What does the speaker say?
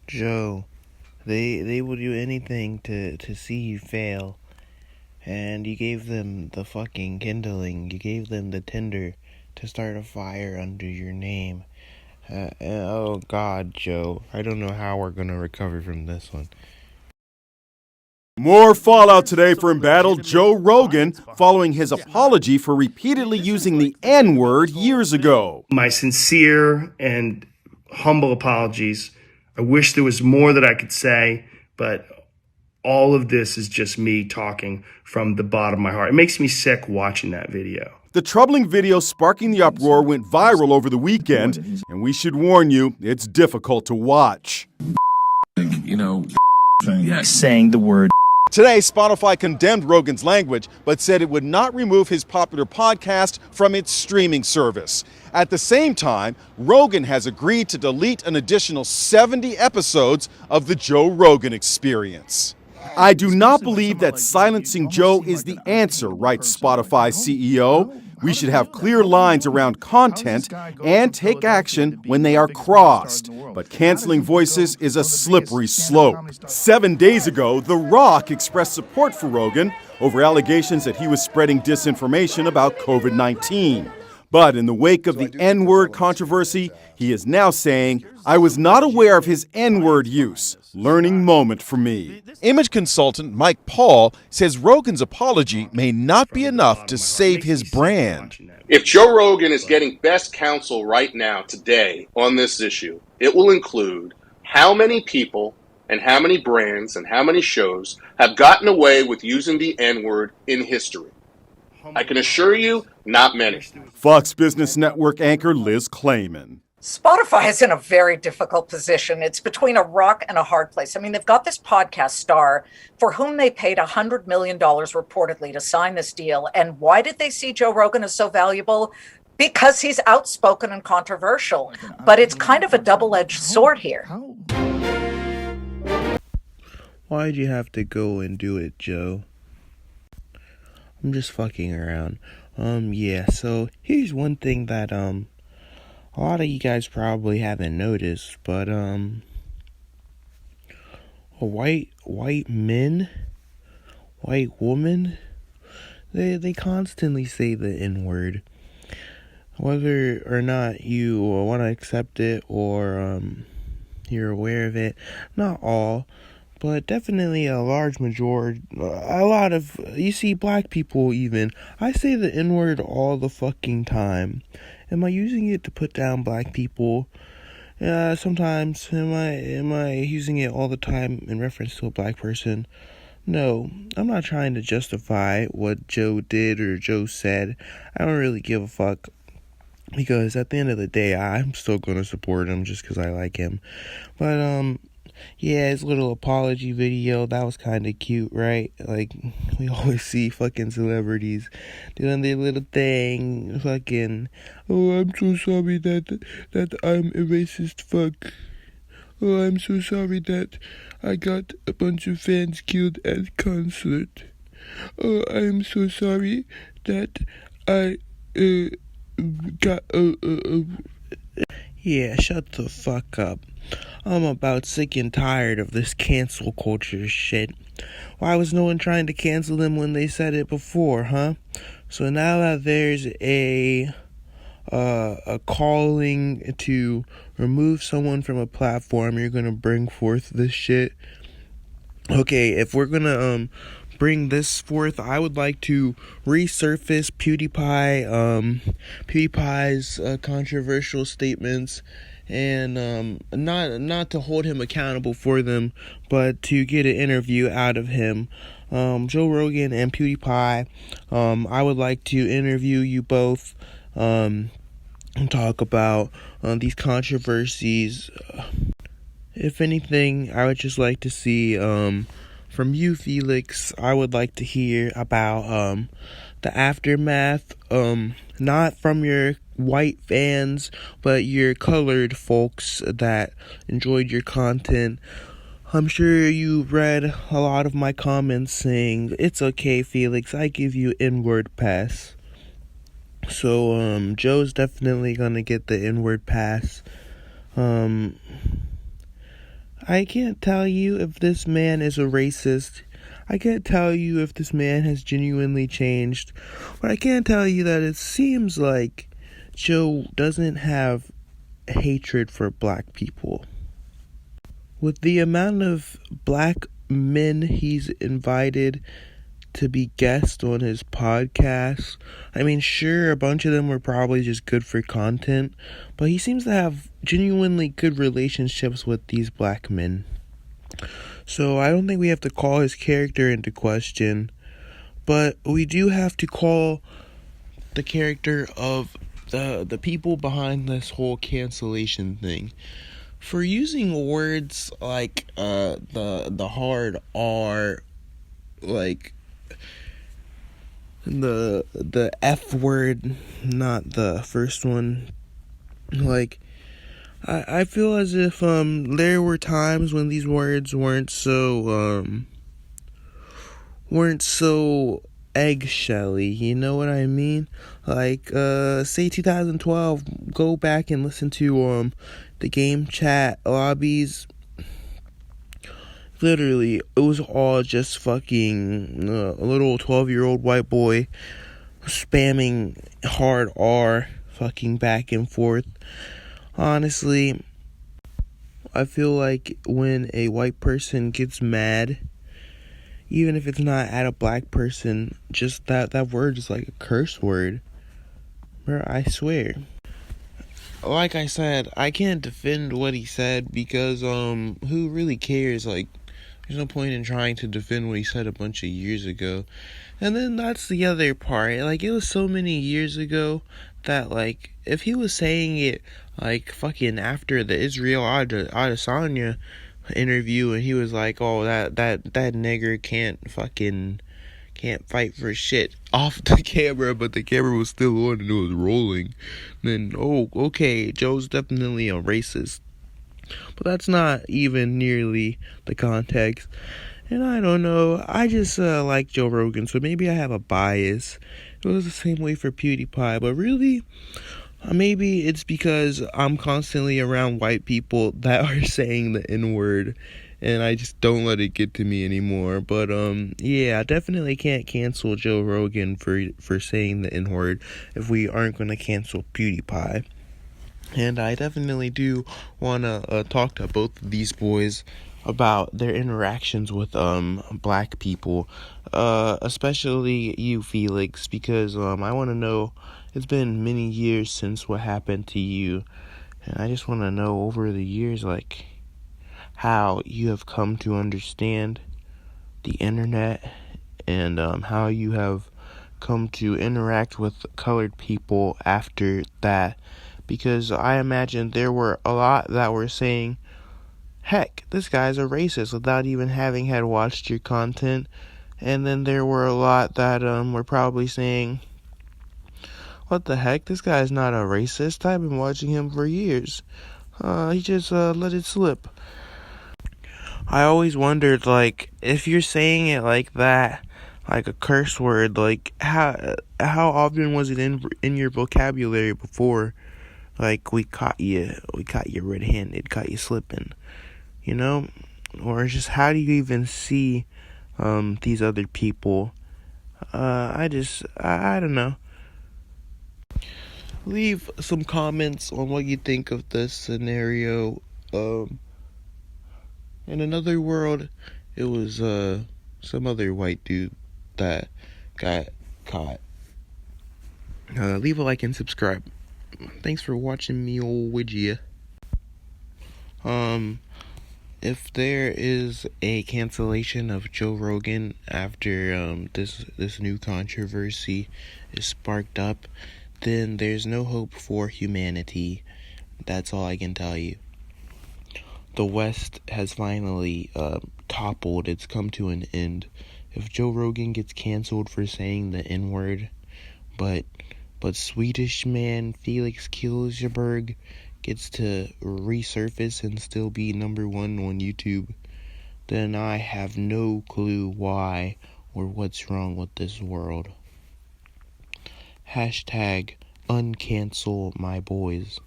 Joe, they will do anything to see you fail. And you gave them the fucking kindling. You gave them the tinder to start a fire under your name. Oh God, Joe. I don't know how we're gonna recover from this one. More fallout today for embattled Joe Rogan following his apology for repeatedly using the N-word years ago. My sincere and humble apologies. I wish there was more that I could say, but all of this is just me talking from the bottom of my heart. It makes me sick watching that video. The troubling video sparking the uproar went viral over the weekend, and we should warn you, it's difficult to watch. Saying the word. Today, Spotify condemned Rogan's language, but said it would not remove his popular podcast from its streaming service. At the same time, Rogan has agreed to delete an additional 70 episodes of the Joe Rogan Experience. I do not believe that silencing Joe is the answer, writes Spotify CEO. We should have clear lines around content and take action when they are crossed. But canceling voices is a slippery slope. 7 days ago, The Rock expressed support for Rogan over allegations that he was spreading disinformation about COVID-19. But in the wake of the N-word controversy, he is now saying, I was not aware of his N-word use. Learning moment for me. Image consultant Mike Paul says Rogan's apology may not be enough to save his brand. If Joe Rogan is getting best counsel right now, today, on this issue, it will include how many people and how many brands and how many shows have gotten away with using the N-word in history. I can assure you, not many. Fox Business Network anchor Liz Clayman. Spotify is in a very difficult position. It's between a rock and a hard place. I mean, they've got this podcast star for whom they paid $100 million reportedly to sign this deal. And why did they see Joe Rogan as so valuable? Because he's outspoken and controversial. But it's kind of a double-edged sword here. Why'd you have to go and do it, Joe? I'm just fucking around. Yeah, so here's one thing that, a lot of you guys probably haven't noticed, but, white men, white women, they constantly say the N-word. Whether or not you want to accept it or, you're aware of it, not all, but definitely a large majority, a lot of, you see black people even, I say the N-word all the fucking time. Am I using it to put down black people? Sometimes. Am I using it all the time in reference to a black person? No, I'm not trying to justify what Joe did or Joe said. I don't really give a fuck. Because at the end of the day, I'm still gonna support him just because I like him. But, yeah, his little apology video, that was kind of cute, right? Like, we always see fucking celebrities doing their little thing, fucking, oh, I'm so sorry that I'm a racist fuck. Oh, I'm so sorry that I got a bunch of fans killed at concert. Oh, I'm so sorry that I, got, Yeah, shut the fuck up. I'm about sick and tired of this cancel culture shit. Why was no one trying to cancel them when they said it before, huh? So now that there's a calling to remove someone from a platform, you're gonna bring forth this shit. Okay, if we're gonna bring this forth, I would like to resurface PewDiePie's controversial statements, and not to hold him accountable for them, but to get an interview out of him. Joe Rogan and PewDiePie, I would like to interview you both, and talk about these controversies. If anything, I would just like to see, from you, Felix, I would like to hear about the aftermath, not from your white fans, but your colored folks that enjoyed your content. I'm sure you read a lot of my comments saying, it's okay, Felix, I give you N-word pass. So, Joe's definitely gonna get the N-word pass. I can't tell you if this man is a racist. I can't tell you if this man has genuinely changed. But I can tell you that it seems like Joe doesn't have hatred for black people. With the amount of black men he's invited to be guests on his podcast, I mean, sure, a bunch of them were probably just good for content, but he seems to have genuinely good relationships with these black men. So I don't think we have to call his character into question, but we do have to call the character of the people behind this whole cancellation thing for using words like the hard R, like the F word, not the first one. Like, I feel as if there were times when these words weren't so eggshelly, you know what I mean? Like, say 2012, go back and listen to the game chat lobbies. Literally, it was all just fucking a little 12-year-old white boy spamming hard R, fucking back and forth. Honestly, I feel like when a white person gets mad, even if it's not at a black person, just that word is like a curse word. Bro, I swear. Like I said, I can't defend what he said because who really cares? Like, there's no point in trying to defend what he said a bunch of years ago. And then that's the other part. Like, it was so many years ago that, like, if he was saying it, like, fucking after the Israel Adesanya interview, and he was like, oh, that nigger can't fight for shit off the camera, but the camera was still on and it was rolling, then, oh, okay, Joe's definitely a racist. But that's not even nearly the context. And I don't know, I just like Joe Rogan, so maybe I have a bias. It was the same way for Pewdiepie, but really, maybe it's because I'm constantly around white people that are saying the N-word, and I just don't let it get to me anymore. But yeah, I definitely can't cancel Joe Rogan for saying the N-word if we aren't going to cancel Pewdiepie. And I definitely do want to talk to both of these boys about their interactions with black people, especially you, Felix, because I want to know. It's been many years since what happened to you, and I just want to know over the years, like, how you have come to understand the internet, and how you have come to interact with colored people after that. Because I imagine there were a lot that were saying, heck, this guy's a racist, without even having had watched your content. And then there were a lot that were probably saying, what the heck, this guy's not a racist. I've been watching him for years. He just let it slip. I always wondered, like, if you're saying it like that, like a curse word, like, how often was it in your vocabulary before? Like, we caught you red-handed, caught you slipping, you know? Or just, how do you even see these other people? I don't know. Leave some comments on what you think of this scenario. In another world, it was some other white dude that got caught. Leave a like and subscribe. Thanks for watching me, old widget. If there is a cancellation of Joe Rogan after this new controversy is sparked up, then there's no hope for humanity. That's all I can tell you. The West has finally toppled. It's come to an end. If Joe Rogan gets canceled for saying the N-word, but Swedish man Felix Kjellberg gets to resurface and still be number one on YouTube, then I have no clue why or what's wrong with this world. # uncancel my boys.